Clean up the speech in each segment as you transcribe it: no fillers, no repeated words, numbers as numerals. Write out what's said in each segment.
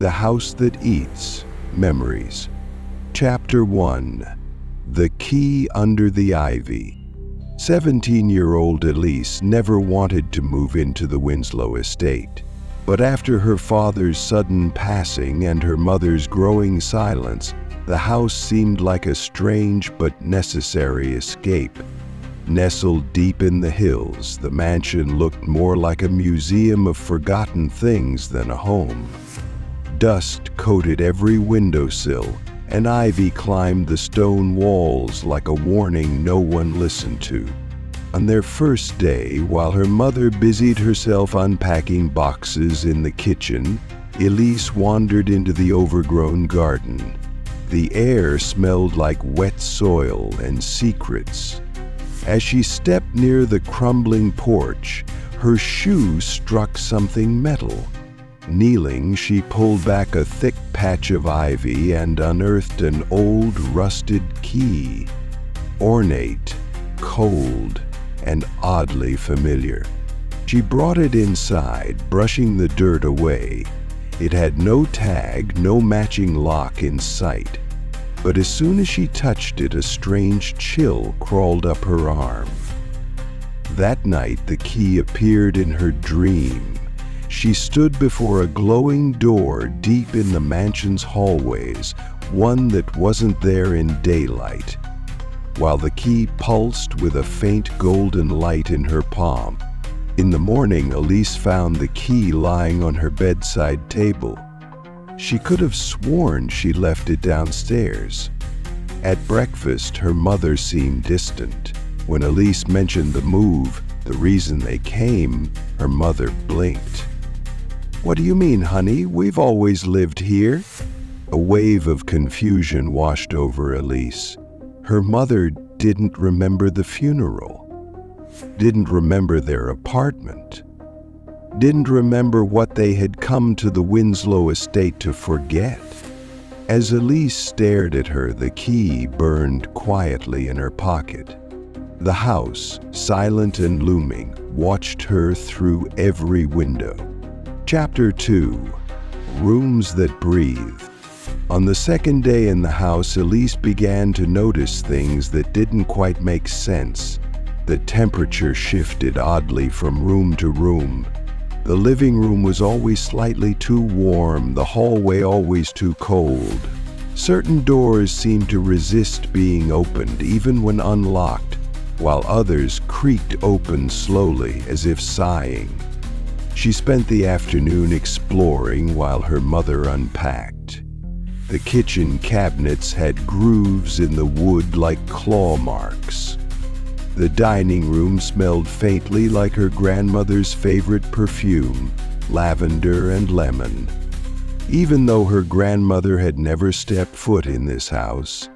The House That Eats, Memories. Chapter 1. The Key Under the Ivy. 17-year-old Elise never wanted to move into the Winslow estate. But after her father's sudden passing and her mother's growing silence, the house seemed like a strange but necessary escape. Nestled deep in the hills, the mansion looked more like a museum of forgotten things than a home. Dust coated every windowsill, and ivy climbed the stone walls like a warning no one listened to. On their first day, while her mother busied herself unpacking boxes in the kitchen, Elise wandered into the overgrown garden. The air smelled like wet soil and secrets. As she stepped near the crumbling porch, her shoe struck something metal. Kneeling, she pulled back a thick patch of ivy and unearthed an old rusted key. Ornate, cold, and oddly familiar. She brought it inside, brushing the dirt away. It had no tag, no matching lock in sight. But as soon as she touched it, a strange chill crawled up her arm. That night, the key appeared in her dream. She stood before a glowing door deep in the mansion's hallways, one that wasn't there in daylight. While the key pulsed with a faint golden light in her palm. In the morning, Elise found the key lying on her bedside table. She could have sworn she left it downstairs. At breakfast, her mother seemed distant. When Elise mentioned the move, the reason they came, her mother blinked. "What do you mean, honey? We've always lived here." A wave of confusion washed over Elise. Her mother didn't remember the funeral, didn't remember their apartment, didn't remember what they had come to the Winslow estate to forget. As Elise stared at her, the key burned quietly in her pocket. The house, silent and looming, watched her through every window. Chapter 2. Rooms That Breathe. On the second day in the house, Elise began to notice things that didn't quite make sense. The temperature shifted oddly from room to room. The living room was always slightly too warm, the hallway always too cold. Certain doors seemed to resist being opened, even when unlocked, while others creaked open slowly, as if sighing. She spent the afternoon exploring while her mother unpacked. The kitchen cabinets had grooves in the wood like claw marks. The dining room smelled faintly like her grandmother's favorite perfume, lavender and lemon. Even though her grandmother had never stepped foot in this house,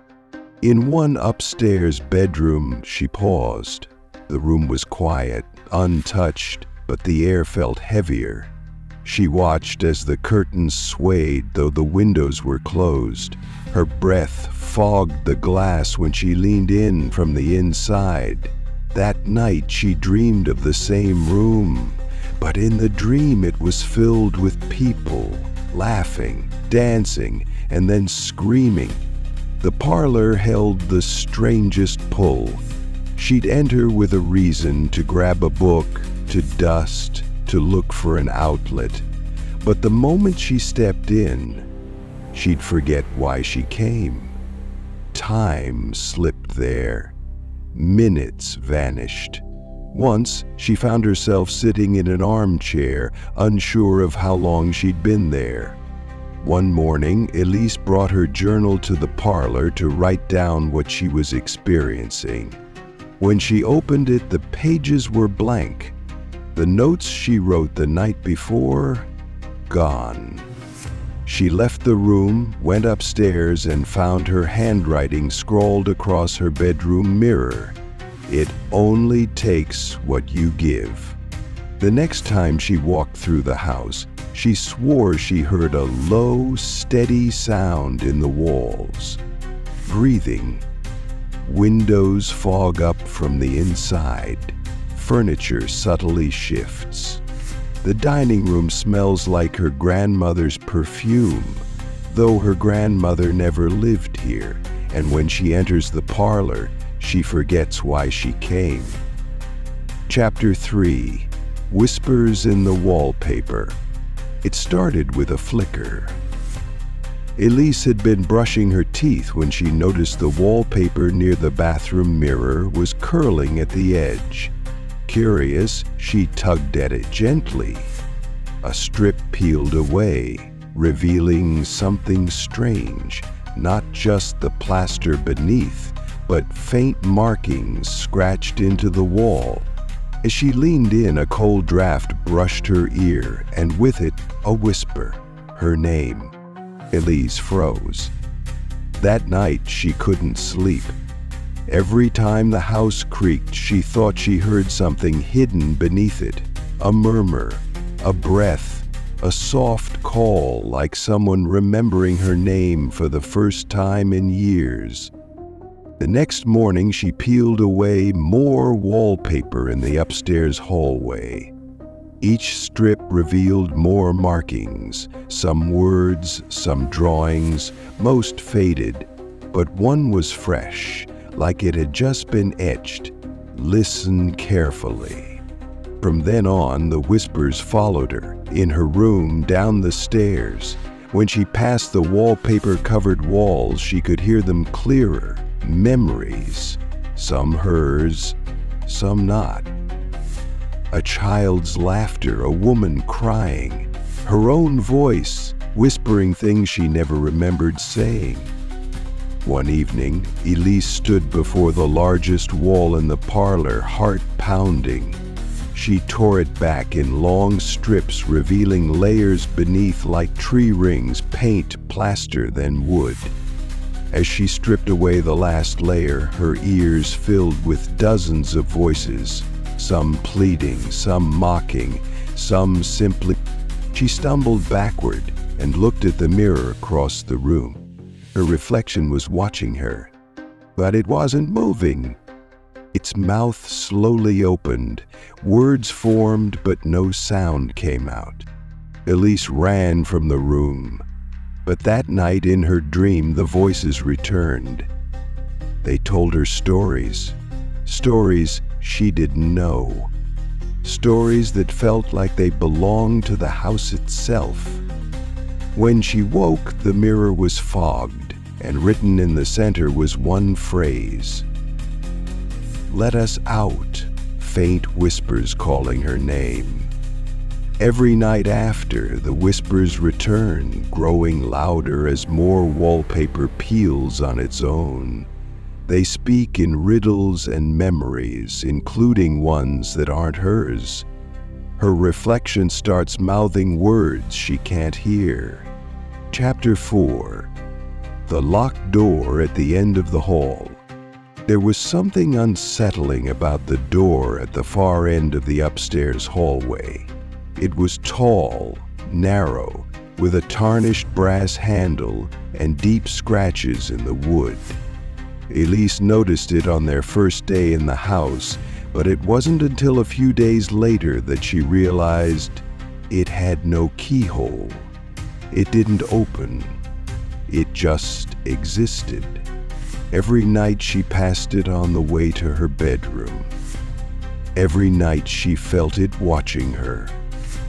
in one upstairs bedroom she paused. The room was quiet, untouched, but the air felt heavier. She watched as the curtains swayed, though the windows were closed. Her breath fogged the glass when she leaned in from the inside. That night she dreamed of the same room, but in the dream it was filled with people, laughing, dancing, and then screaming. The parlor held the strangest pull. She'd enter with a reason to grab a book, to dust, to look for an outlet. But the moment she stepped in, she'd forget why she came. Time slipped there. Minutes vanished. Once, she found herself sitting in an armchair, unsure of how long she'd been there. One morning, Elise brought her journal to the parlor to write down what she was experiencing. When she opened it, the pages were blank. The notes she wrote the night before, gone. She left the room, went upstairs, and found her handwriting scrawled across her bedroom mirror. "It only takes what you give." The next time she walked through the house, she swore she heard a low, steady sound in the walls. Breathing. Windows fog up from the inside. Furniture subtly shifts. The dining room smells like her grandmother's perfume, though her grandmother never lived here, and when she enters the parlor, she forgets why she came. Chapter 3. Whispers in the Wallpaper. It started with a flicker. Elise had been brushing her teeth when she noticed the wallpaper near the bathroom mirror was curling at the edge. Curious, she tugged at it gently. A strip peeled away, revealing something strange, not just the plaster beneath, but faint markings scratched into the wall. As she leaned in, a cold draft brushed her ear, and with it, a whisper. Her name. Elise froze. That night, she couldn't sleep. Every time the house creaked, she thought she heard something hidden beneath it. A murmur, a breath, a soft call like someone remembering her name for the first time in years. The next morning, she peeled away more wallpaper in the upstairs hallway. Each strip revealed more markings, some words, some drawings, most faded, but one was fresh, like it had just been etched. Listen carefully. From then on, the whispers followed her, in her room, down the stairs. When she passed the wallpaper-covered walls, she could hear them clearer. Memories, some hers, some not. A child's laughter, a woman crying, her own voice, whispering things she never remembered saying. One evening, Elise stood before the largest wall in the parlor, heart pounding. She tore it back in long strips, revealing layers beneath like tree rings, paint, plaster, then wood. As she stripped away the last layer, her ears filled with dozens of voices, some pleading, some mocking, some simply. She stumbled backward and looked at the mirror across the room. Her reflection was watching her, but it wasn't moving. Its mouth slowly opened, words formed, but no sound came out. Elise ran from the room. But that night in her dream, the voices returned. They told her stories, stories she didn't know, stories that felt like they belonged to the house itself. When she woke, the mirror was fogged, and written in the center was one phrase. Let us out, faint whispers calling her name. Every night after, the whispers return, growing louder as more wallpaper peels on its own. They speak in riddles and memories, including ones that aren't hers. Her reflection starts mouthing words she can't hear. Chapter 4. The locked door at the end of the hall. There was something unsettling about the door at the far end of the upstairs hallway. It was tall, narrow, with a tarnished brass handle and deep scratches in the wood. Elise noticed it on their first day in the house, but it wasn't until a few days later that she realized it had no keyhole. It didn't open. It just existed. Every night she passed it on the way to her bedroom. Every night she felt it watching her.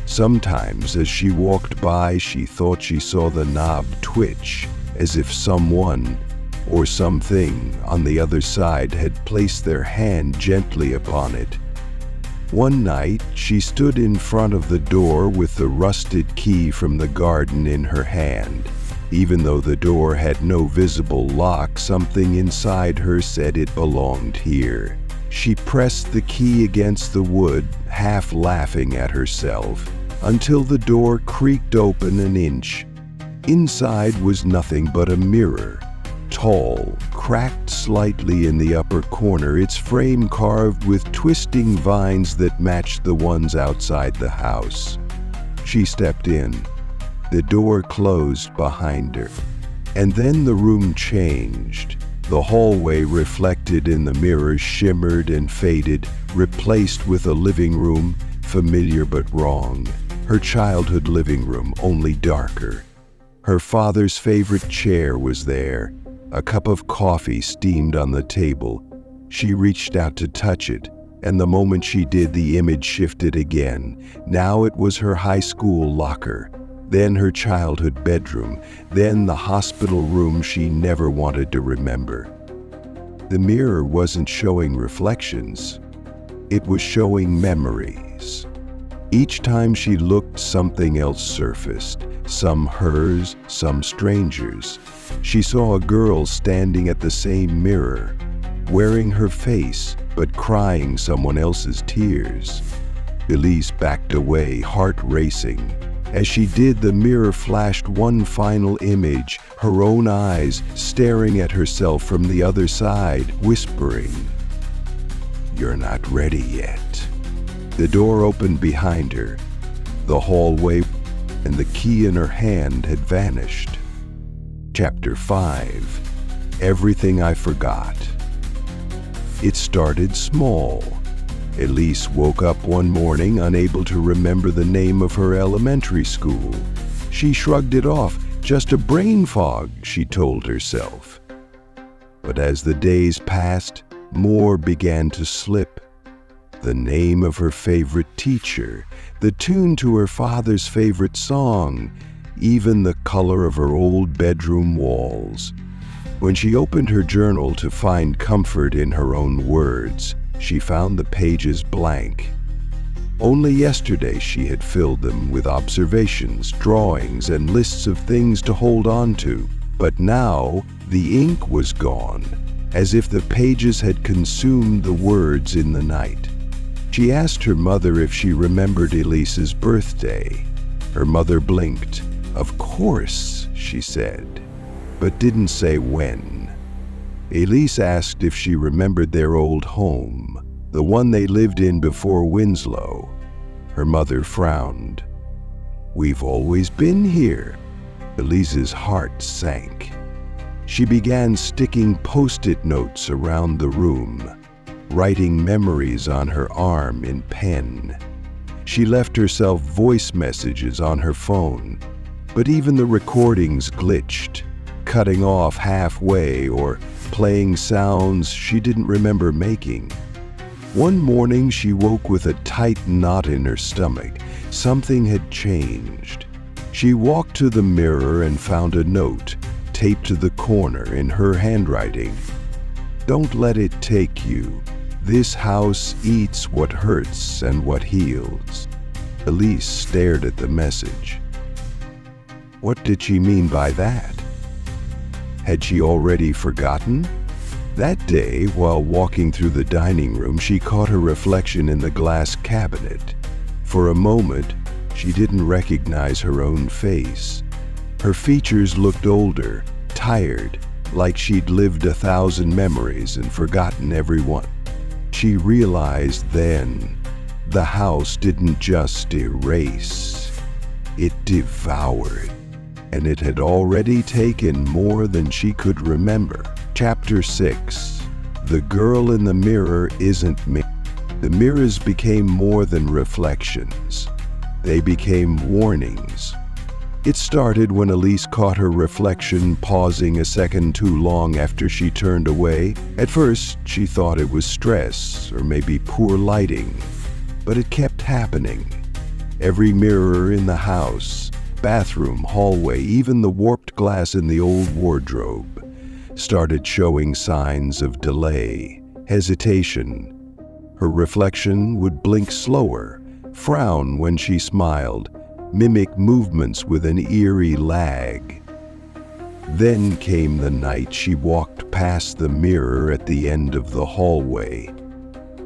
Sometimes, as she walked by, she thought she saw the knob twitch, as if someone or something on the other side had placed their hand gently upon it. One night, she stood in front of the door with the rusted key from the garden in her hand. Even though the door had no visible lock, something inside her said it belonged here. She pressed the key against the wood, half laughing at herself, until the door creaked open an inch. Inside was nothing but a mirror, tall, cracked slightly in the upper corner, its frame carved with twisting vines that matched the ones outside the house. She stepped in. The door closed behind her, and then the room changed. The hallway reflected in the mirror shimmered and faded, replaced with a living room, familiar but wrong. Her childhood living room, only darker. Her father's favorite chair was there. A cup of coffee steamed on the table. She reached out to touch it, and the moment she did, the image shifted again. Now it was her high school locker, then her childhood bedroom, then the hospital room she never wanted to remember. The mirror wasn't showing reflections. It was showing memories. Each time she looked, something else surfaced, some hers, some strangers. She saw a girl standing at the same mirror, wearing her face, but crying someone else's tears. Elise backed away, heart racing. As she did, the mirror flashed one final image, her own eyes staring at herself from the other side, whispering, "You're not ready yet." The door opened behind her. The hallway and the key in her hand had vanished. Chapter 5. Everything I Forgot. It started small. Elise woke up one morning unable to remember the name of her elementary school. She shrugged it off. Just a brain fog, she told herself. But as the days passed, more began to slip. The name of her favorite teacher, the tune to her father's favorite song, even the color of her old bedroom walls. When she opened her journal to find comfort in her own words, she found the pages blank. Only yesterday she had filled them with observations, drawings, and lists of things to hold on to. But now the ink was gone, as if the pages had consumed the words in the night. She asked her mother if she remembered Elise's birthday. Her mother blinked. "Of course," she said, but didn't say when. Elise asked if she remembered their old home, the one they lived in before Winslow. Her mother frowned. "We've always been here." Elise's heart sank. She began sticking post-it notes around the room, writing memories on her arm in pen. She left herself voice messages on her phone, but even the recordings glitched, cutting off halfway or playing sounds she didn't remember making. One morning she woke with a tight knot in her stomach. Something had changed. She walked to the mirror and found a note taped to the corner in her handwriting. "Don't let it take you. This house eats what hurts and what heals." Elise stared at the message. What did she mean by that? Had she already forgotten? That day, while walking through the dining room, she caught her reflection in the glass cabinet. For a moment, she didn't recognize her own face. Her features looked older, tired, like she'd lived 1,000 memories and forgotten every one. She realized then, the house didn't just erase, it devoured, and it had already taken more than she could remember. Chapter 6. The girl in the mirror isn't me. The mirrors became more than reflections. They became warnings. It started when Elise caught her reflection pausing a second too long after she turned away. At first, she thought it was stress or maybe poor lighting, but it kept happening. Every mirror in the house, bathroom, hallway, even the warped glass in the old wardrobe, started showing signs of delay, hesitation. Her reflection would blink slower, frown when she smiled, mimic movements with an eerie lag. Then came the night she walked past the mirror at the end of the hallway.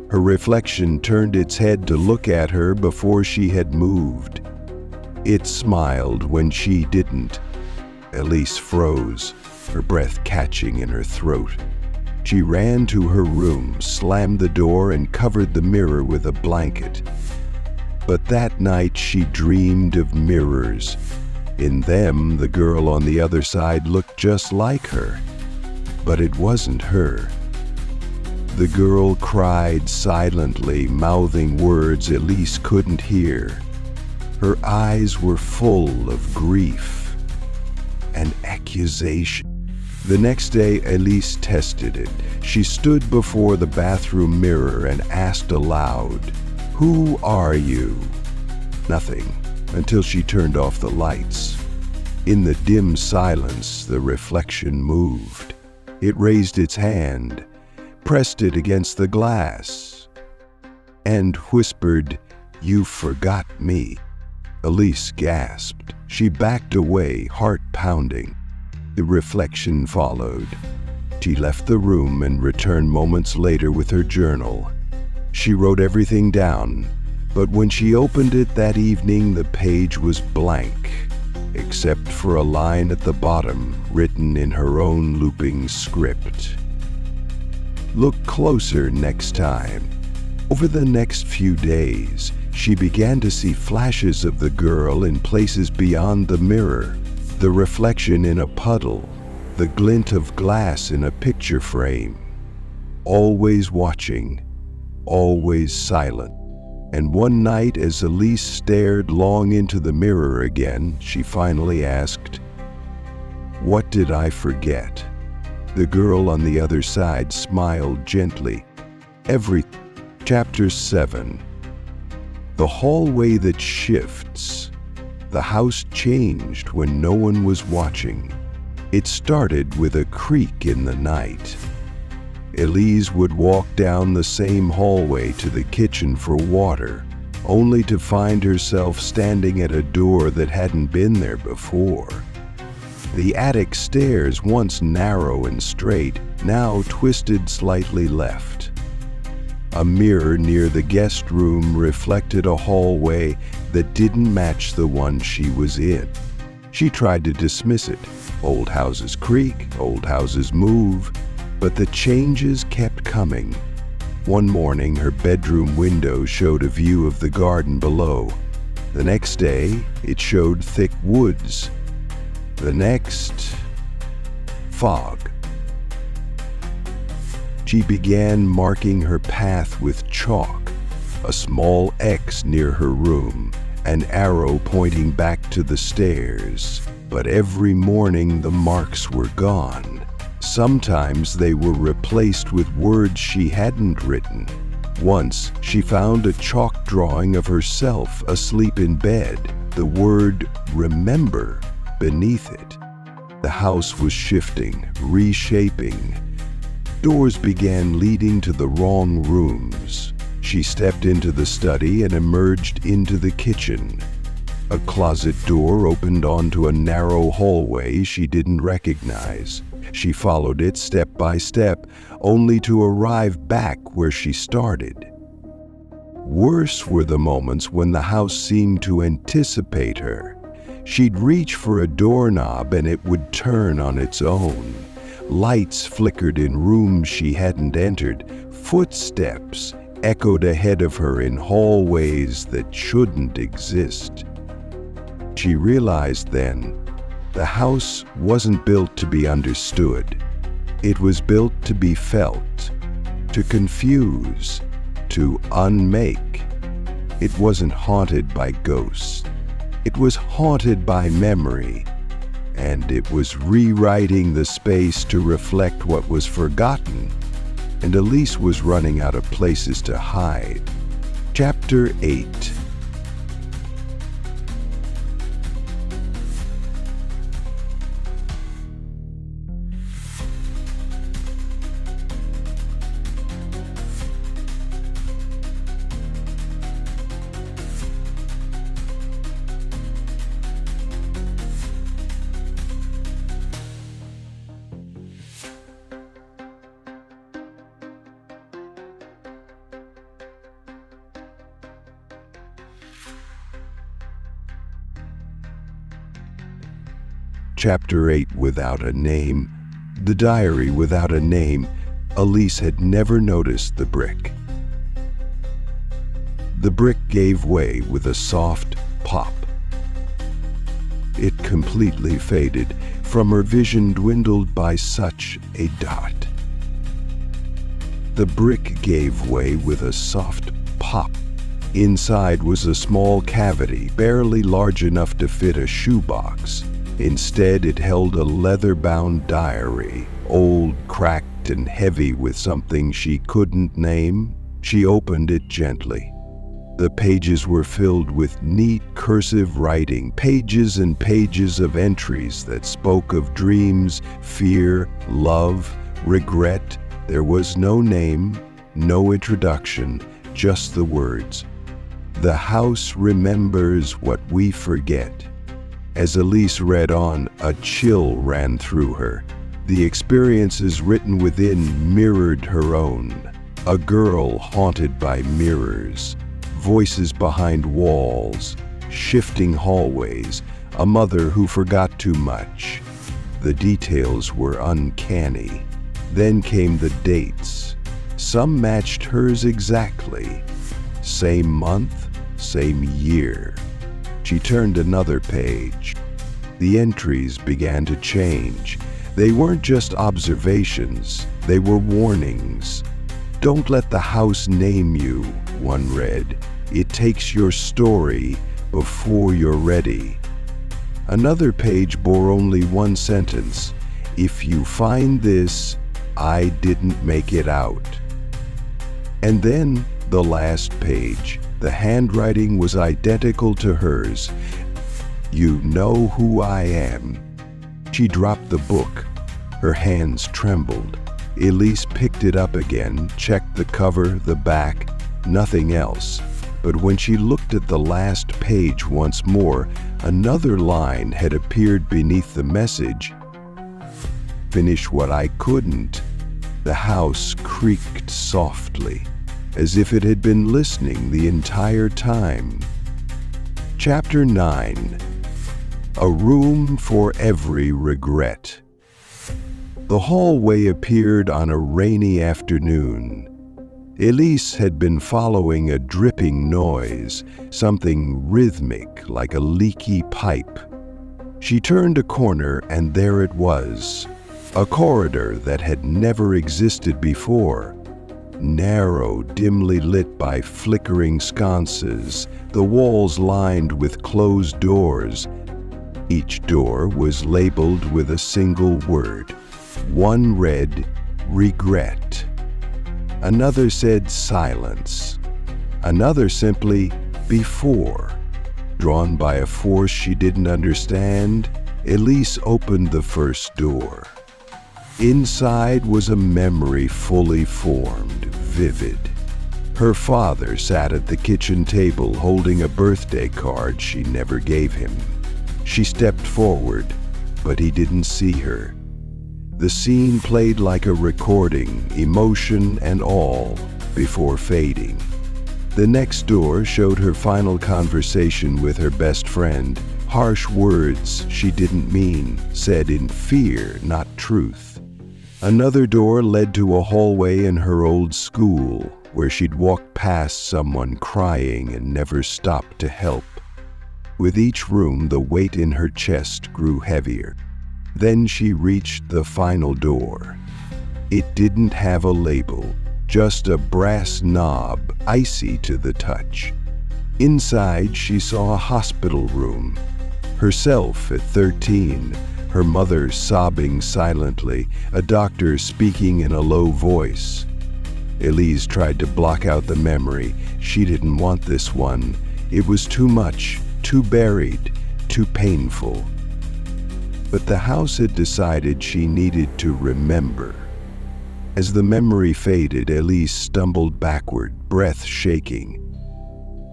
Her reflection turned its head to look at her before she had moved. It smiled when she didn't. Elise froze, her breath catching in her throat. She ran to her room, slammed the door, and covered the mirror with a blanket. But that night she dreamed of mirrors. In them, the girl on the other side looked just like her. But it wasn't her. The girl cried silently, mouthing words Elise couldn't hear. Her eyes were full of grief and accusation. The next day, Elise tested it. She stood before the bathroom mirror and asked aloud, "Who are you?" Nothing, until she turned off the lights. In the dim silence, the reflection moved. It raised its hand, pressed it against the glass, and whispered, "You forgot me." Elise gasped. She backed away, heart pounding. The reflection followed. She left the room and returned moments later with her journal. She wrote everything down, but when she opened it that evening, the page was blank, except for a line at the bottom written in her own looping script. Look closer next time. Over the next few days, she began to see flashes of the girl in places beyond the mirror. The reflection in a puddle, the glint of glass in a picture frame. Always watching, always silent. And one night, as Elise stared long into the mirror again, she finally asked, "What did I forget?" The girl on the other side smiled gently. Chapter 7. The hallway that shifts. The house changed when no one was watching. It started with a creak in the night. Elise would walk down the same hallway to the kitchen for water, only to find herself standing at a door that hadn't been there before. The attic stairs, once narrow and straight, now twisted slightly left. A mirror near the guest room reflected a hallway that didn't match the one she was in. She tried to dismiss it. Old houses creak, old houses move, but the changes kept coming. One morning, her bedroom window showed a view of the garden below. The next day, it showed thick woods. The next, fog. She began marking her path with chalk, a small X near her room, an arrow pointing back to the stairs. But every morning the marks were gone. Sometimes they were replaced with words she hadn't written. Once, she found a chalk drawing of herself asleep in bed, the word "remember" beneath it. The house was shifting, reshaping. Doors began leading to the wrong rooms. She stepped into the study and emerged into the kitchen. A closet door opened onto a narrow hallway she didn't recognize. She followed it step by step, only to arrive back where she started. Worse were the moments when the house seemed to anticipate her. She'd reach for a doorknob and it would turn on its own. Lights flickered in rooms she hadn't entered. Footsteps echoed ahead of her in hallways that shouldn't exist. She realized then, the house wasn't built to be understood. It was built to be felt, to confuse, to unmake. It wasn't haunted by ghosts. It was haunted by memory, and it was rewriting the space to reflect what was forgotten, and Elise was running out of places to hide. Chapter 8. Chapter 8, Without a Name. The diary without a name. Elise had never noticed the brick. The brick gave way with a soft pop. It completely faded. From her vision dwindled by such a dot. The brick gave way with a soft pop. Inside was a small cavity, barely large enough to fit a shoebox. Instead, it held a leather-bound diary, old, cracked, and heavy with something she couldn't name. She opened it gently. The pages were filled with neat cursive writing, pages and pages of entries that spoke of dreams, fear, love, regret. There was no name, no introduction, just the words. The house remembers what we forget. As Elise read on, a chill ran through her. The experiences written within mirrored her own. A girl haunted by mirrors, voices behind walls, shifting hallways, a mother who forgot too much. The details were uncanny. Then came the dates. Some matched hers exactly. Same month, same year. She turned another page. The entries began to change. They weren't just observations, they were warnings. "Don't let the house name you," one read. "It takes your story before you're ready." Another page bore only one sentence: "If you find this, I didn't make it out." And then the last page. The handwriting was identical to hers. "You know who I am." She dropped the book. Her hands trembled. Elise picked it up again, checked the cover, the back, nothing else. But when she looked at the last page once more, another line had appeared beneath the message. "Finish what I couldn't." The house creaked softly, as if it had been listening the entire time. Chapter 9. A room for every regret. The hallway appeared on a rainy afternoon. Elise had been following a dripping noise, something rhythmic like a leaky pipe. She turned a corner and there it was, a corridor that had never existed before. Narrow, dimly lit by flickering sconces, the walls lined with closed doors. Each door was labeled with a single word. One read, "regret." Another said, "silence." Another simply, "before." Drawn by a force she didn't understand, Elise opened the first door. Inside was a memory fully formed, vivid. Her father sat at the kitchen table holding a birthday card she never gave him. She stepped forward, but he didn't see her. The scene played like a recording, emotion and all, before fading. The next door showed her final conversation with her best friend, harsh words she didn't mean, said in fear, not truth. Another door led to a hallway in her old school, where she'd walked past someone crying and never stopped to help. With each room, the weight in her chest grew heavier. Then she reached the final door. It didn't have a label, just a brass knob, icy to the touch. Inside, she saw a hospital room. Herself at 13, her mother sobbing silently, a doctor speaking in a low voice. Elise tried to block out the memory. She didn't want this one. It was too much, too buried, too painful. But the house had decided she needed to remember. As the memory faded, Elise stumbled backward, breath shaking.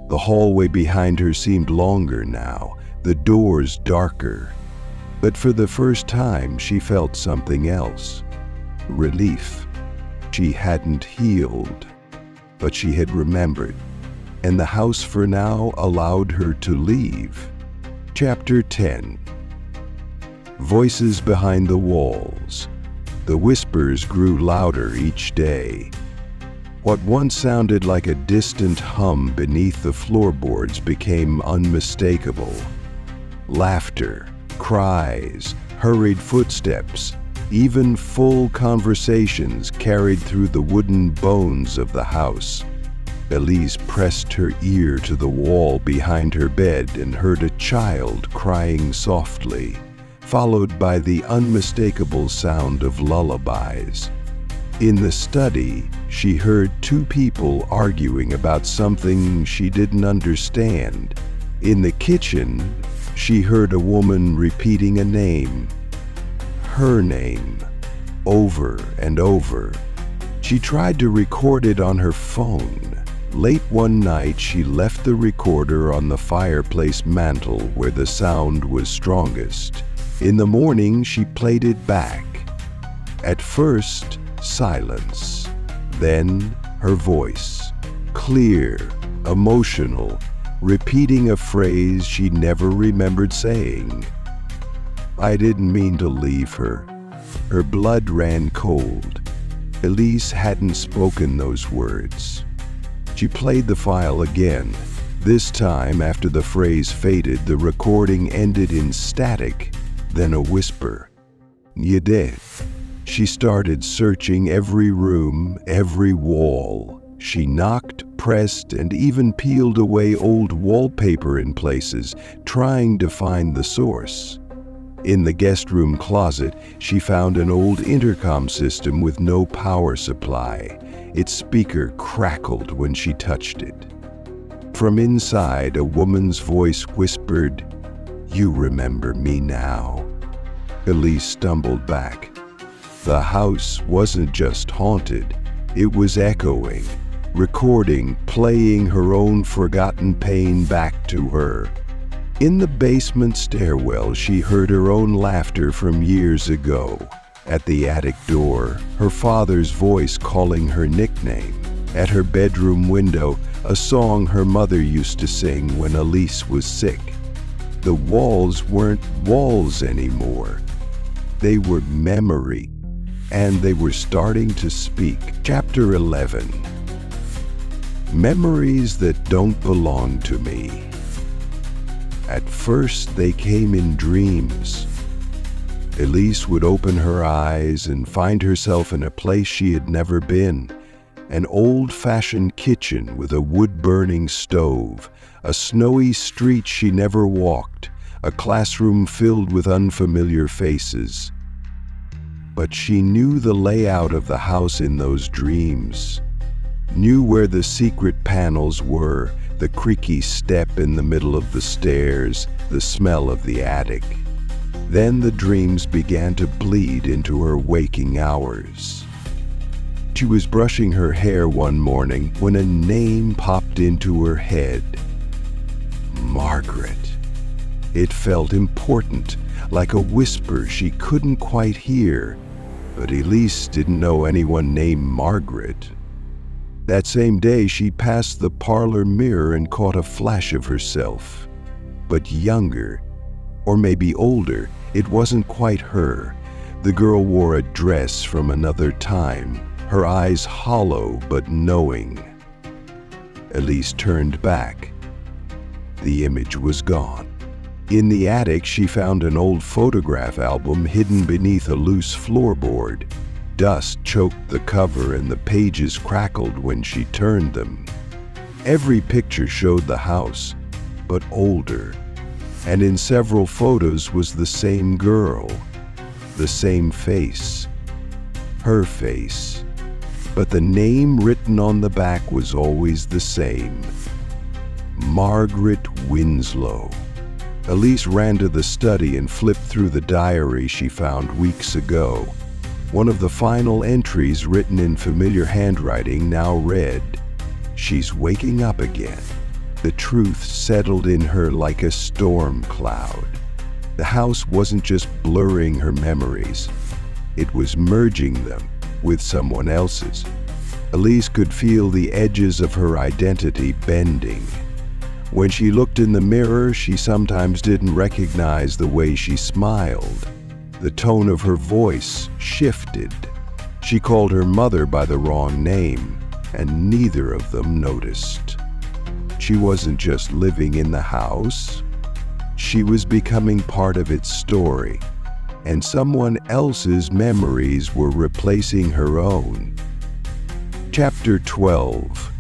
The hallway behind her seemed longer now, the doors darker. But for the first time, she felt something else. Relief. She hadn't healed, but she had remembered, and the house for now allowed her to leave. Chapter 10. Voices behind the walls. The whispers grew louder each day. What once sounded like a distant hum beneath the floorboards became unmistakable. Laughter, cries, hurried footsteps, even full conversations carried through the wooden bones of the house. Elise pressed her ear to the wall behind her bed and heard a child crying softly, followed by the unmistakable sound of lullabies. In the study, she heard two people arguing about something she didn't understand. In the kitchen, she heard a woman repeating a name, her name, over and over. She tried to record it on her phone. Late one night, she left the recorder on the fireplace mantel where the sound was strongest. In the morning, she played it back. At first, silence. Then, her voice, clear, emotional, repeating a phrase she never remembered saying. I didn't mean to leave her. Her blood ran cold. Elise hadn't spoken those words. She played the file again. This time, after the phrase faded, the recording ended in static, then a whisper. You did. She started searching every room, every wall. She knocked, pressed, and even peeled away old wallpaper in places, trying to find the source. In the guest room closet, she found an old intercom system with no power supply. Its speaker crackled when she touched it. From inside, a woman's voice whispered, "You remember me now." Elise stumbled back. The house wasn't just haunted, it was echoing, recording, playing her own forgotten pain back to her. In the basement stairwell, she heard her own laughter from years ago. At the attic door, her father's voice calling her nickname. At her bedroom window, a song her mother used to sing when Elise was sick. The walls weren't walls anymore. They were memory, and they were starting to speak. Chapter 11. Memories that don't belong to me. At first, they came in dreams. Elise would open her eyes and find herself in a place she had never been. An old-fashioned kitchen with a wood-burning stove, a snowy street she never walked, a classroom filled with unfamiliar faces. But she knew the layout of the house in those dreams, knew where the secret panels were, the creaky step in the middle of the stairs, the smell of the attic. Then the dreams began to bleed into her waking hours. She was brushing her hair one morning when a name popped into her head. Margaret. It felt important, like a whisper she couldn't quite hear, but Elise didn't know anyone named Margaret. That same day, she passed the parlor mirror and caught a flash of herself, but younger, or maybe older. It wasn't quite her. The girl wore a dress from another time, her eyes hollow but knowing. Elise turned back. The image was gone. In the attic, she found an old photograph album hidden beneath a loose floorboard. Dust choked the cover and the pages crackled when she turned them. Every picture showed the house, but older. And in several photos was the same girl, the same face, her face. But the name written on the back was always the same, Margaret Winslow. Elise ran to the study and flipped through the diary she found weeks ago. One of the final entries, written in familiar handwriting, now read, "She's waking up again." The truth settled in her like a storm cloud. The house wasn't just blurring her memories, it was merging them with someone else's. Elise could feel the edges of her identity bending. When she looked in the mirror, she sometimes didn't recognize the way she smiled. The tone of her voice shifted. She called her mother by the wrong name, and neither of them noticed. She wasn't just living in the house. She was becoming part of its story, and someone else's memories were replacing her own. Chapter 12.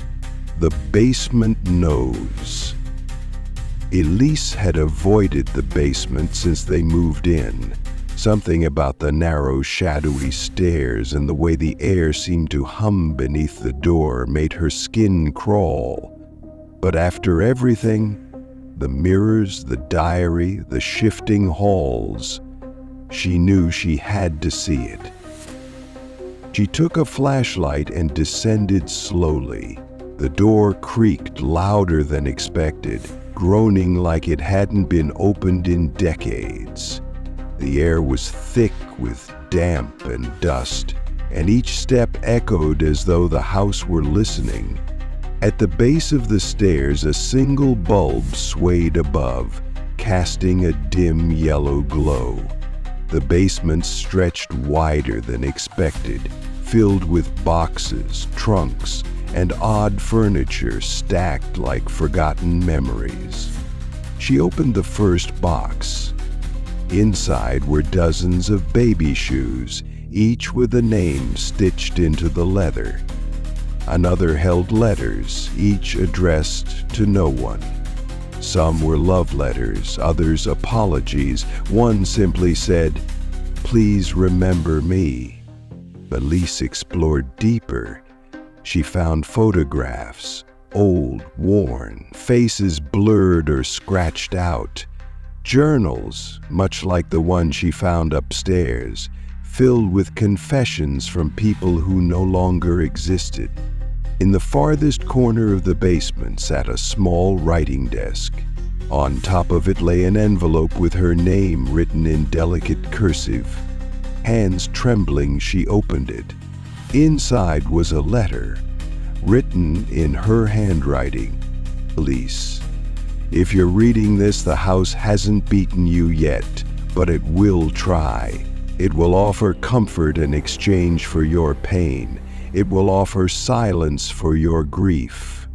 The basement knows. Elise had avoided the basement since they moved in. Something about the narrow, shadowy stairs and the way the air seemed to hum beneath the door made her skin crawl. But after everything, the mirrors, the diary, the shifting halls, she knew she had to see it. She took a flashlight and descended slowly. The door creaked louder than expected, groaning like it hadn't been opened in decades. The air was thick with damp and dust, and each step echoed as though the house were listening. At the base of the stairs, a single bulb swayed above, casting a dim yellow glow. The basement stretched wider than expected, filled with boxes, trunks, and odd furniture stacked like forgotten memories. She opened the first box. Inside were dozens of baby shoes, each with a name stitched into the leather. Another held letters, each addressed to no one. Some were love letters, others apologies. One simply said, "Please remember me." Elise explored deeper. She found photographs, old, worn, faces blurred or scratched out. Journals, much like the one she found upstairs, filled with confessions from people who no longer existed. In the farthest corner of the basement sat a small writing desk. On top of it lay an envelope with her name written in delicate cursive. Hands trembling, she opened it. Inside was a letter, written in her handwriting. "Elise, if you're reading this, the house hasn't beaten you yet, but it will try. It will offer comfort in exchange for your pain. It will offer silence for your grief.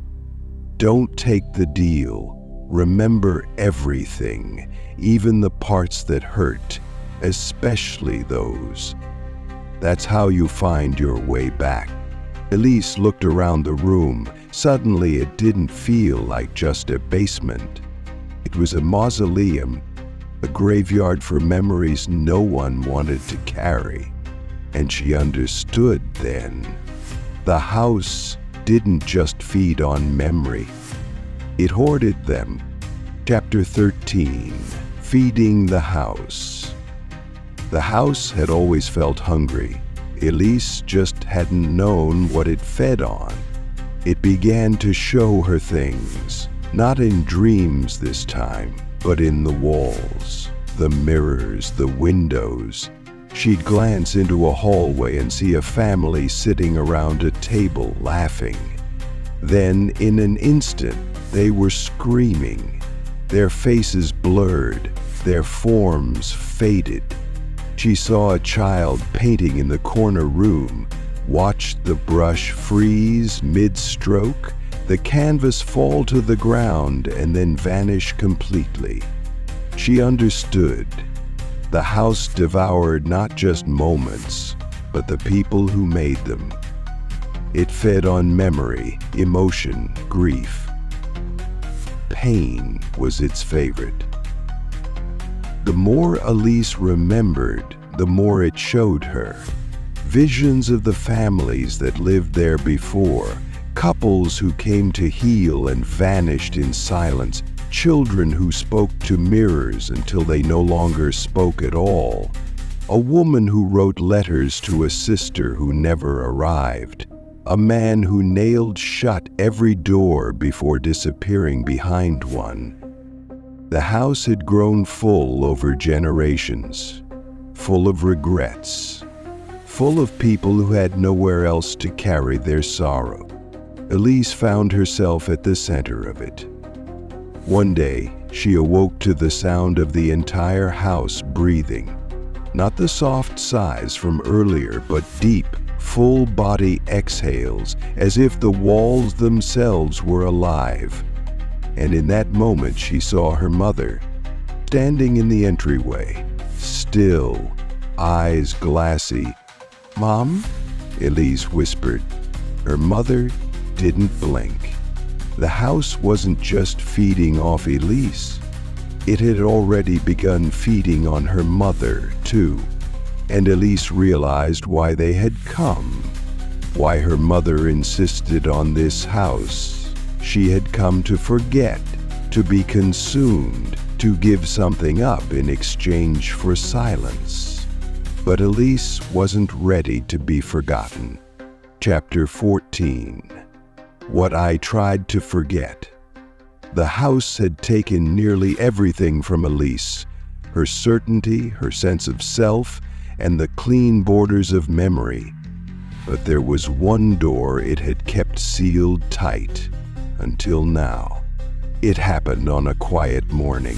Don't take the deal. Remember everything, even the parts that hurt, especially those. That's how you find your way back." Elise looked around the room. Suddenly, it didn't feel like just a basement. It was a mausoleum, a graveyard for memories no one wanted to carry. And she understood then. The house didn't just feed on memory. It hoarded them. Chapter 13, Feeding the House. The house had always felt hungry. Elise just hadn't known what it fed on. It began to show her things, not in dreams this time, but in the walls, the mirrors, the windows. She'd glance into a hallway and see a family sitting around a table laughing. Then, in an instant, they were screaming. Their faces blurred, their forms faded. She saw a child painting in the corner room, watched the brush freeze mid-stroke, the canvas fall to the ground, and then vanish completely. She understood. The house devoured not just moments, but the people who made them. It fed on memory, emotion, grief. Pain was its favorite. The more Elise remembered, the more it showed her. Visions of the families that lived there before, couples who came to heal and vanished in silence, children who spoke to mirrors until they no longer spoke at all, a woman who wrote letters to a sister who never arrived, a man who nailed shut every door before disappearing behind one. The house had grown full over generations, full of regrets, full of people who had nowhere else to carry their sorrow. Elise found herself at the center of it. One day, she awoke to the sound of the entire house breathing. Not the soft sighs from earlier, but deep, full-body exhales, as if the walls themselves were alive. And in that moment, she saw her mother, standing in the entryway, still, eyes glassy. "Mom?" Elise whispered. Her mother didn't blink. The house wasn't just feeding off Elise. It had already begun feeding on her mother, too. And Elise realized why they had come, why her mother insisted on this house. She had come to forget, to be consumed, to give something up in exchange for silence. But Elise wasn't ready to be forgotten. Chapter 14. What I Tried to Forget. The house had taken nearly everything from Elise, her certainty, her sense of self, and the clean borders of memory. But there was one door it had kept sealed tight, until now. It happened on a quiet morning.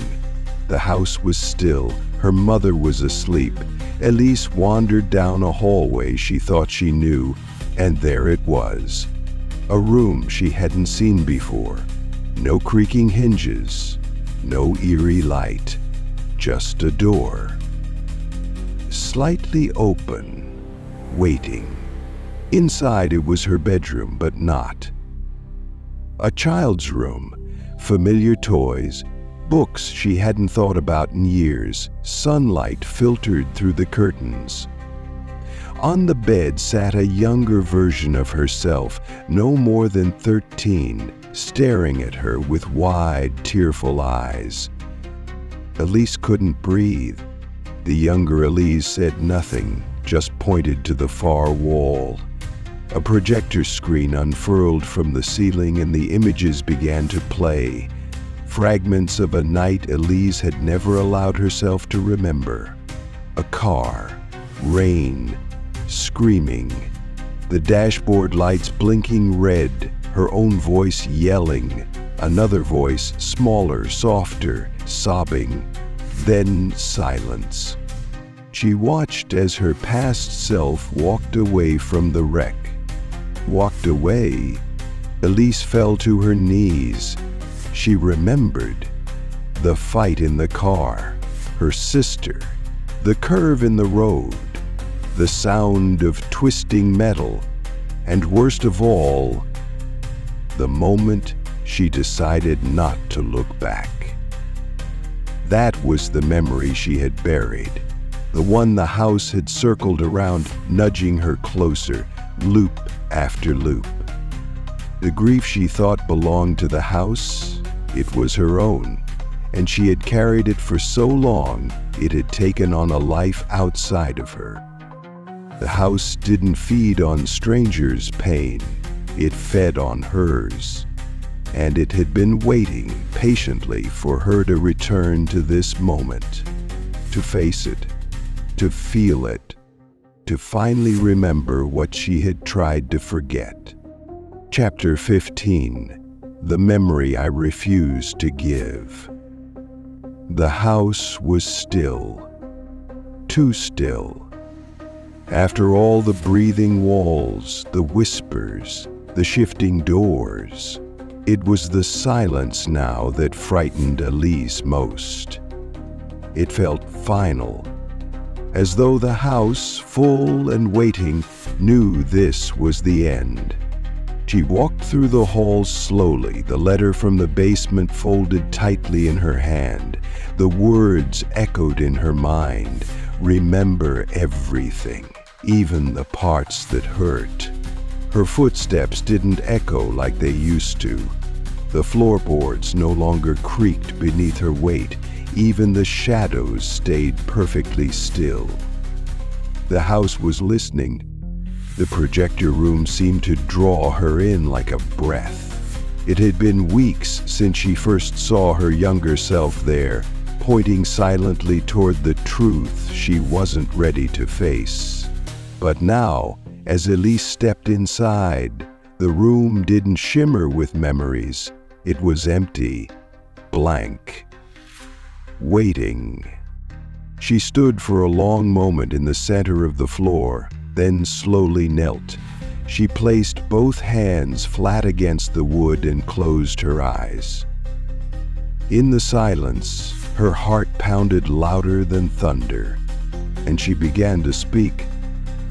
The house was still, her mother was asleep. Elise wandered down a hallway she thought she knew, and there it was. A room she hadn't seen before. No creaking hinges, no eerie light, just a door. Slightly open, waiting. Inside it was her bedroom, but not. A child's room, familiar toys, books she hadn't thought about in years, sunlight filtered through the curtains. On the bed sat a younger version of herself, no more than 13, staring at her with wide, tearful eyes. Elise couldn't breathe. The younger Elise said nothing, just pointed to the far wall. A projector screen unfurled from the ceiling and the images began to play. Fragments of a night Elise had never allowed herself to remember. A car, rain, screaming, the dashboard lights blinking red, her own voice yelling, another voice, smaller, softer, sobbing, then silence. She watched as her past self walked away from the wreck. Walked away, Elise fell to her knees. She remembered the fight in the car, her sister, the curve in the road, the sound of twisting metal, and worst of all, the moment she decided not to look back. That was the memory she had buried, the one the house had circled around, nudging her closer, loop after loop. The grief she thought belonged to the house, it was her own, and she had carried it for so long it had taken on a life outside of her. The house didn't feed on strangers' pain, it fed on hers, and it had been waiting patiently for her to return to this moment, to face it, to feel it, to finally remember what she had tried to forget. Chapter 15. The Memory I Refused to Give. The house was still, too still. After all the breathing walls, the whispers, the shifting doors, it was the silence now that frightened Elise most. It felt final, as though the house, full and waiting, knew this was the end. She walked through the halls slowly, the letter from the basement folded tightly in her hand. The words echoed in her mind, remember everything, even the parts that hurt. Her footsteps didn't echo like they used to. The floorboards no longer creaked beneath her weight. Even the shadows stayed perfectly still. The house was listening. The projector room seemed to draw her in like a breath. It had been weeks since she first saw her younger self there, pointing silently toward the truth she wasn't ready to face. But now, as Elise stepped inside, the room didn't shimmer with memories. It was empty, blank, waiting. She stood for a long moment in the center of the floor, then slowly knelt. She placed both hands flat against the wood and closed her eyes. In the silence, her heart pounded louder than thunder, and she began to speak.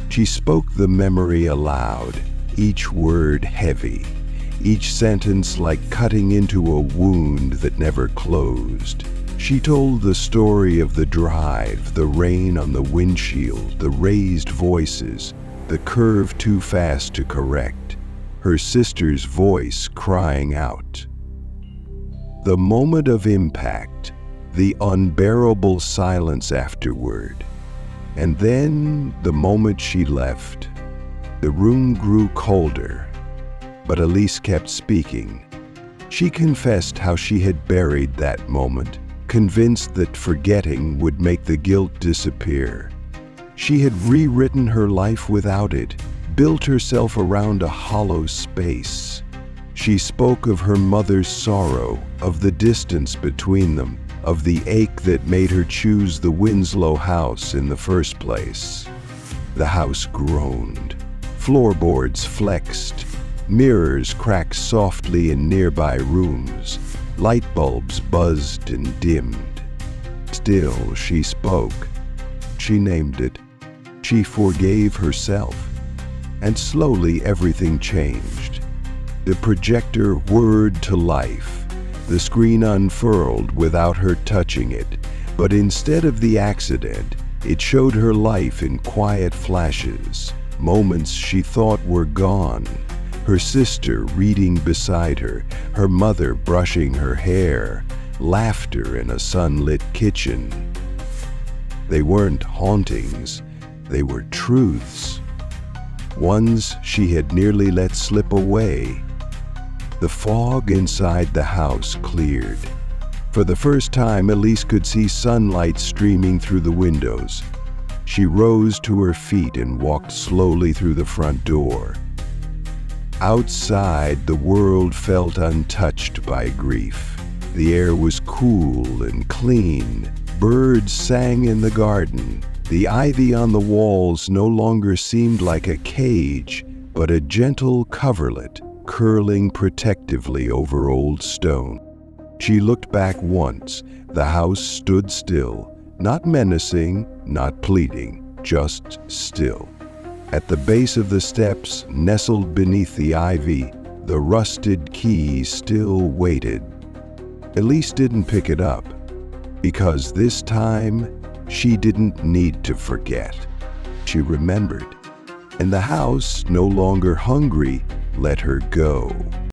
She spoke the memory aloud, each word heavy, each sentence like cutting into a wound that never closed. She told the story of the drive, the rain on the windshield, the raised voices, the curve too fast to correct, her sister's voice crying out. The moment of impact, the unbearable silence afterward, and then the moment she left. The room grew colder, but Elise kept speaking. She confessed how she had buried that moment, convinced that forgetting would make the guilt disappear. She had rewritten her life without it, built herself around a hollow space. She spoke of her mother's sorrow, of the distance between them, of the ache that made her choose the Winslow house in the first place. The house groaned. Floorboards flexed. Mirrors cracked softly in nearby rooms. Light bulbs buzzed and dimmed. Still, she spoke. She named it. She forgave herself. And slowly everything changed. The projector whirred to life. The screen unfurled without her touching it, but instead of the accident, it showed her life in quiet flashes, moments she thought were gone. Her sister reading beside her, her mother brushing her hair, laughter in a sunlit kitchen. They weren't hauntings, they were truths. Ones she had nearly let slip away. The fog inside the house cleared. For the first time, Elise could see sunlight streaming through the windows. She rose to her feet and walked slowly through the front door. Outside, the world felt untouched by grief. The air was cool and clean. Birds sang in the garden. The ivy on the walls no longer seemed like a cage, but a gentle coverlet curling protectively over old stone. She looked back once. The house stood still, not menacing, not pleading, just still. At the base of the steps, nestled beneath the ivy, the rusted key still waited. Elise didn't pick it up, because this time she didn't need to forget. She remembered, and the house, no longer hungry, let her go.